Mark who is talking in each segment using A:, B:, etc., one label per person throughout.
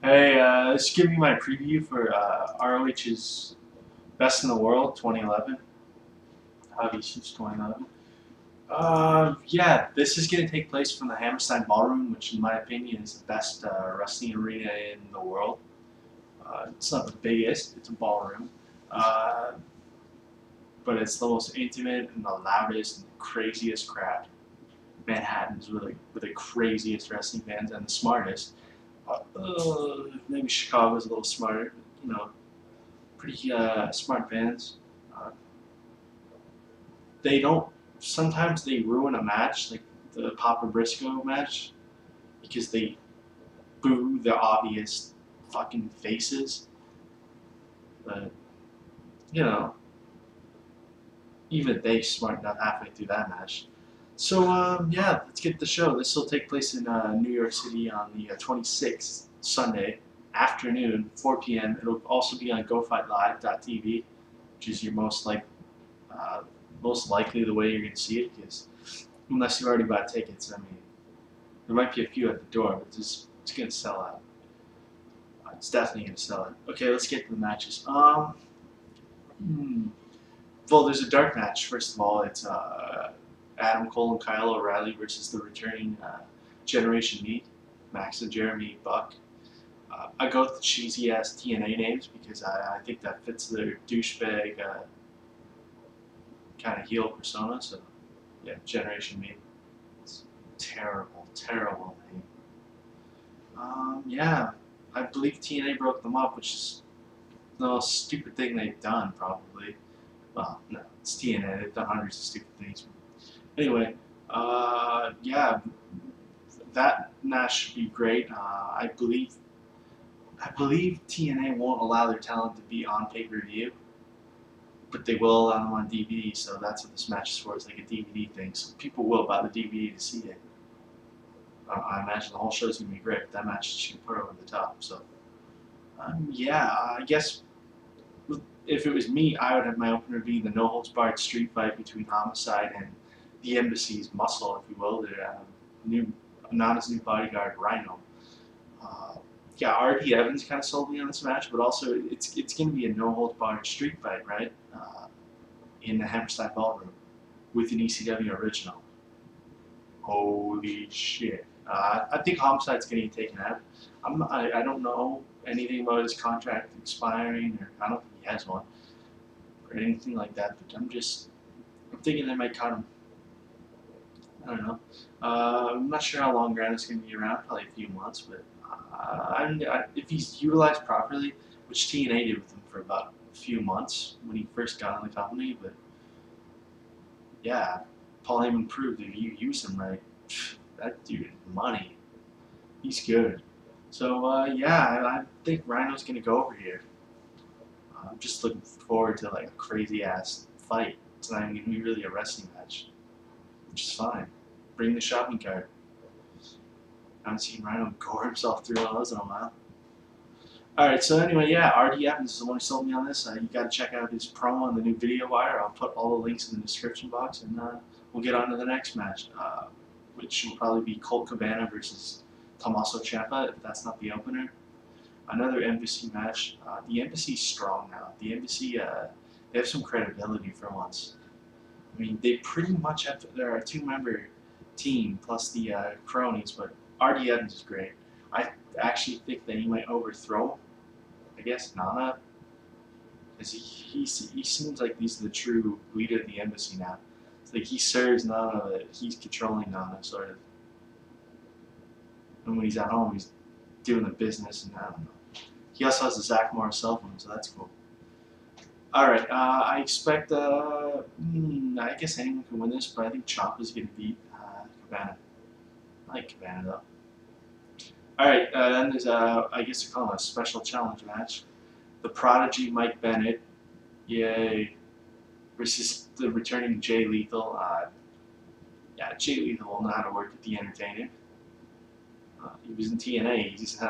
A: Hey, just giving you my preview for ROH's Best in the World 2011. Obviously, it's 2011. Yeah, this is going to take place from the Hammerstein Ballroom, which, in my opinion, is the best wrestling arena in the world. It's not the biggest; it's a ballroom, uh, but it's the most intimate and the loudest and the craziest crowd. Manhattan's really with the craziest wrestling fans and the smartest. Maybe Chicago's a little smarter, pretty smart fans. Uh, they don't. Sometimes they ruin a match, like the Papa Briscoe match, because they boo the obvious fucking faces. But you know, even they smartened up halfway through that match. So yeah, let's get the show. This will take place in New York City on the 26th, Sunday afternoon, 4 p.m. It'll also be on GoFightLive.tv, which is your uh, most likely the way you're going to see it, because unless you already bought tickets, I mean, there might be a few at the door, but it's going to sell out. It's definitely going to sell out. Okay, let's get to the matches. Hmm. Well, there's a dark match. First of all, it's Adam Cole and Kyle O'Reilly versus the returning Generation Me, Max and Jeremy Buck. I go with the cheesy ass TNA names because I think that fits their douchebag kind of heel persona. So yeah, Generation Me. It's terrible, terrible name. Yeah, I believe TNA broke them up, which is the most stupid thing they've done probably. Well, no, it's TNA. They've done hundreds of stupid things. Anyway, yeah, that match should be great. I believe TNA won't allow their talent to be on pay-per-view, but they will allow them on DVD. So that's what this match is for. It's like a DVD thing. So people will buy the DVD to see it. I imagine the whole show's gonna be great. But that match should put over the top. So yeah, I guess if it was me, I would have my opener be the no holds barred street fight between Homicide and the Embassy's muscle, if you will, their Nana's new bodyguard, Rhino. Uh, yeah, R.D. Evans kind of sold me on this match, but also it's going to be a no holds barred street fight, right? In the Hammerstein Ballroom with an ECW original. Holy shit! I think Homicide's going to get taken out. I don't know anything about his contract expiring, or I don't think he has one, or anything like that. But I'm thinking they might cut him. I don't know. I'm not sure how long Grant is going to be around, probably a few months, but if he's utilized properly, which TNA did with him for about a few months when he first got in the company, but yeah, Paul Heyman proved that if you use him right, that dude is money. He's good. So yeah, I think Rhino's going to go over here. I'm just looking forward to like a crazy ass fight. It's not even going to be really a wrestling match, which is fine. Bring the shopping cart. I haven't seen Rhino gore himself through one of those in a while. Alright, so anyway, yeah, R.D. Evans is the one who sold me on this. You got to check out his promo on the new Video Wire. I'll put all the links in the description box, and we'll get on to the next match, which will probably be Colt Cabana versus Tommaso Ciampa, if that's not the opener. Another Embassy match. The Embassy's strong now. The Embassy, they have some credibility for once. I mean, they pretty much have, they're a two-member team plus the cronies, but R.D. Evans is great. I actually think that he might overthrow, I guess, Nana, because he seems like he's the true leader of the Embassy now. It's like he serves Nana, but he's controlling Nana, sort of. And when he's at home, he's doing the business, and I don't know. He also has the Zach Morris cell phone, so that's cool. Alright, I expect, I guess anyone can win this, but I think Ciampa's going to beat Cabana. I like Cabana, though. Alright, then there's, I guess you call it a special challenge match. The Prodigy Mike Bennett, yay, versus the returning Jay Lethal. Yeah, Jay Lethal will know how to work with the Entertainer. He was in TNA. He's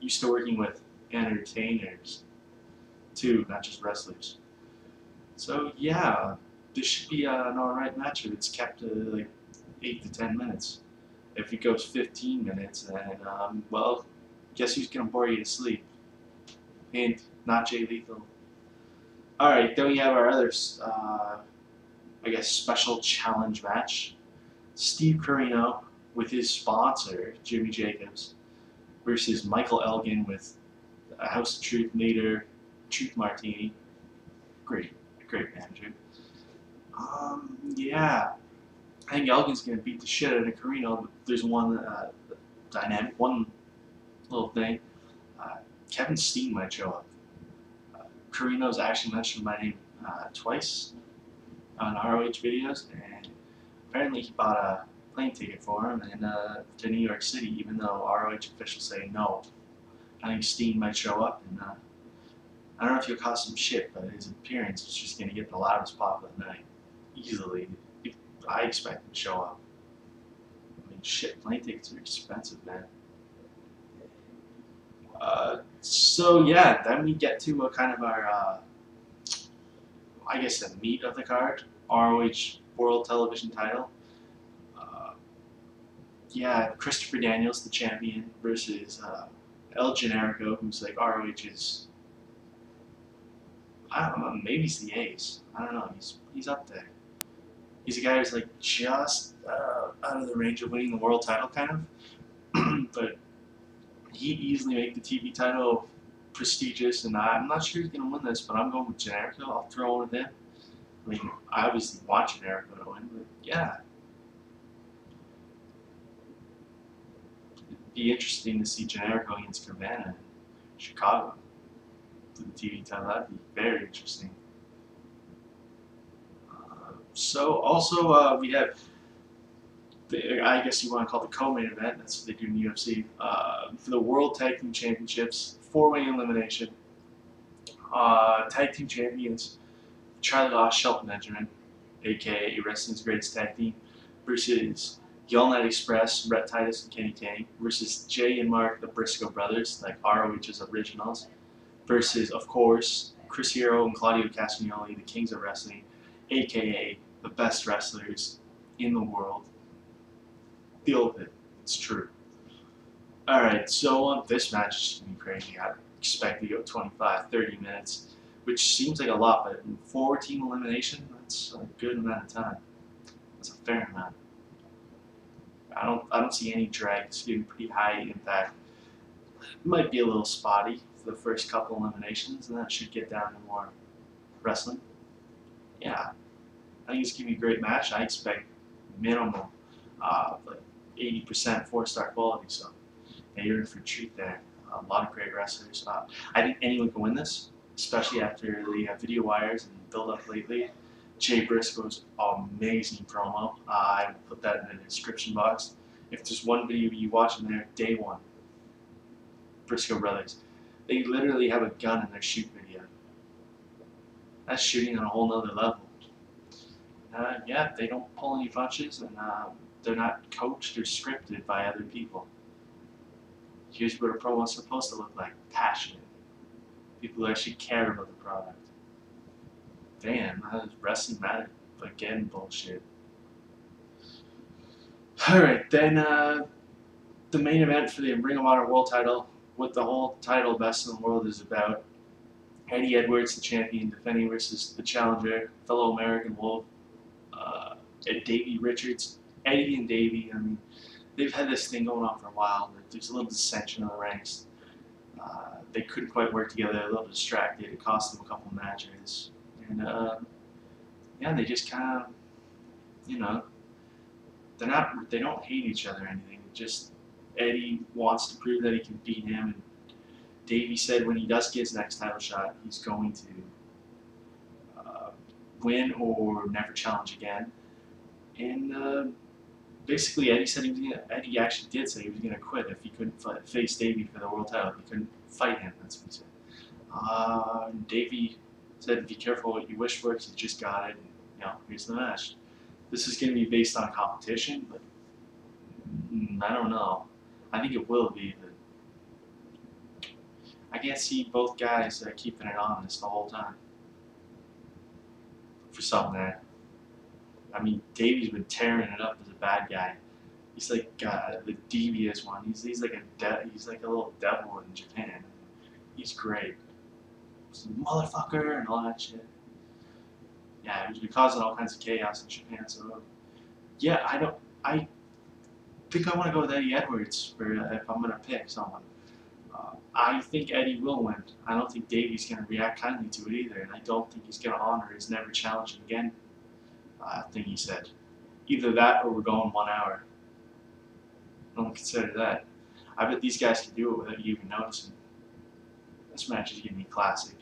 A: used to working with entertainers, too, not just wrestlers. So yeah, this should be an alright match if it's kept to like 8 to 10 minutes. If it goes 15 minutes, then well, Guess who's gonna bore you to sleep? Hint, not Jay Lethal. Alright, then we have our other, I guess, special challenge match. Steve Corino with his sponsor, Jimmy Jacobs, versus Michael Elgin with a House of Truth leader, Truth Martini. Great manager. Yeah, I think Elgin's gonna beat the shit out of Corino, but there's one dynamic, one little thing. Kevin Steen might show up. Carino's actually mentioned my name twice on ROH videos, and apparently he bought a plane ticket for him and to New York City, even though ROH officials say no. I think Steen might show up, and I don't know if he'll cause some shit, but his appearance is just going to get the loudest pop of the night. Easily. I expect him to show up. I mean, shit, plane tickets are expensive, man. So yeah, then we get to a kind of our, I guess, the meat of the card, ROH World Television Title. Yeah, Christopher Daniels, the champion, versus El Generico, who's like ROH's, I don't know, maybe he's the ace. I don't know, he's up there. He's a guy who's like just out of the range of winning the world title, kind of, but he'd easily make the TV title prestigious, and I'm not sure he's going to win this, but I'm going with Generico. I'll throw one with him. I mean, I obviously want Generico to win, but yeah. It'd be interesting to see Generico against Cabana in Chicago for the TV title. That'd be very interesting. So also we have, I guess you want to call it the co-main event. That's what they do in the UFC. For the World Tag Team Championships, 4-way elimination. Tag Team Champions, Charlie Law, Shelton Benjamin, aka Wrestling's Greatest Tag Team, versus the All Night Express, Rhett Titus and Kenny King, versus Jay and Mark, the Briscoe brothers, like ROH's originals, versus, of course, Chris Hero and Claudio Castagnoli, the Kings of Wrestling, aka the best wrestlers in the world. Deal with it. It's true. Alright, so this match is going to be crazy. I expect to go 25-30 minutes, which seems like a lot, but 4-team elimination, that's a good amount of time. That's a fair amount. I don't see any drag. It's getting pretty high impact. It might be a little spotty for the first couple eliminations, and that should get down to more wrestling. Yeah, I think it's going to be a great match. I expect minimum like 80% 4-star quality, so yeah, you're in for a treat there. A lot of great wrestlers. I think anyone can win this, especially after the video wires and build up lately. Jay Briscoe's amazing promo. I will put that in the description box. If there's one video you watch in there, day one, Briscoe brothers, they literally have a gun in their shoot video. That's shooting on a whole nother level. Yeah, they don't pull any punches, and they're not coached or scripted by other people. Here's what a promo is supposed to look like: passionate. People who actually care about the product. Damn, how does wrestling matter? Again, bullshit. Alright, then the main event for the Ring of Honor World title, what the whole title Best in the World is about. Eddie Edwards, the champion, defending versus the challenger, fellow American Wolf, Davey Richards. Eddie and Davey, I mean, they've had this thing going on for a while. There's a little dissension in the ranks. They couldn't quite work together. They're a little distracted. It cost them a couple matches. And yeah, they just kind of, you know, they don't hate each other or anything. Just Eddie wants to prove that he can beat him, and Davey said when he does get his next title shot, he's going to win or never challenge again. And basically, Eddie said Eddie actually did say he was gonna quit if he couldn't face Davey for the world title. If he couldn't fight him, that's what he said. Davey said, "Be careful what you wish for, because you just got it." And, you know, here's the match. This is going to be based on competition, but I don't know. I think it will be, but I can't see both guys keeping it honest the whole time. For something there. I mean, Davey's been tearing it up as a bad guy. He's like the devious one. He's like he's like a little devil in Japan. He's great. He's a motherfucker and all that shit. Yeah, he's been causing all kinds of chaos in Japan. So yeah, I think I want to go with Eddie Edwards for if I'm gonna pick someone. I think Eddie will win. I don't think Davey's gonna react kindly to it either, and I don't think he's gonna honor his never challenging again thing he said. Either that or we're going 1 hour. Don't consider that. I bet these guys can do it without you even noticing. This match is gonna be classic.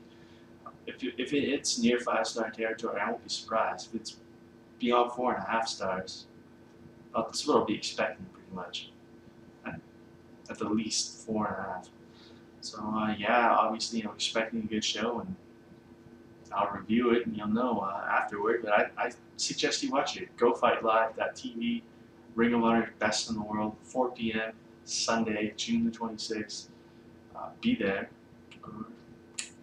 A: If it hits near 5-star territory, I won't be surprised. If it's beyond 4.5 stars, that's what I'll be expecting pretty much. At the least 4.5. So yeah, obviously I'm expecting a good show, and I'll review it and you'll know afterward. But I suggest you watch it. GoFightLive.tv, Ring of Honor Best in the World, 4 p.m. Sunday, June the 26th. Be there.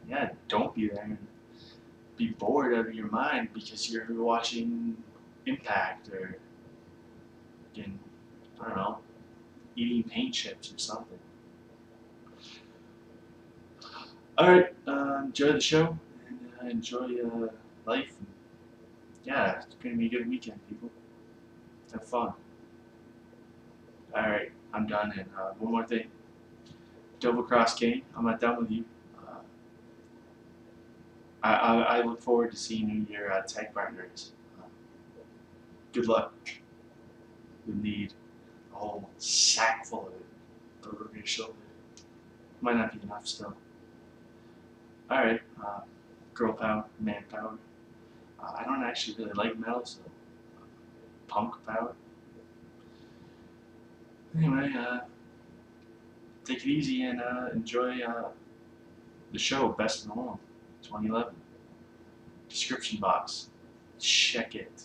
A: Yeah, don't be there and be bored out of your mind because you're watching Impact or again, I don't know, eating paint chips or something. Alright, enjoy the show and enjoy life. And, yeah, it's going to be a good weekend, people. Have fun. Alright, I'm done. And one more thing. Double Cross King, I'm not done with you. I look forward to seeing your tag partners. Good luck. You'll need a whole sack full of it over your shoulder. Might not be enough still. Alright, girl power, man power. I don't actually really like metal, so punk power. Anyway, take it easy and enjoy the show Best in the World 2011. Description box. Check it.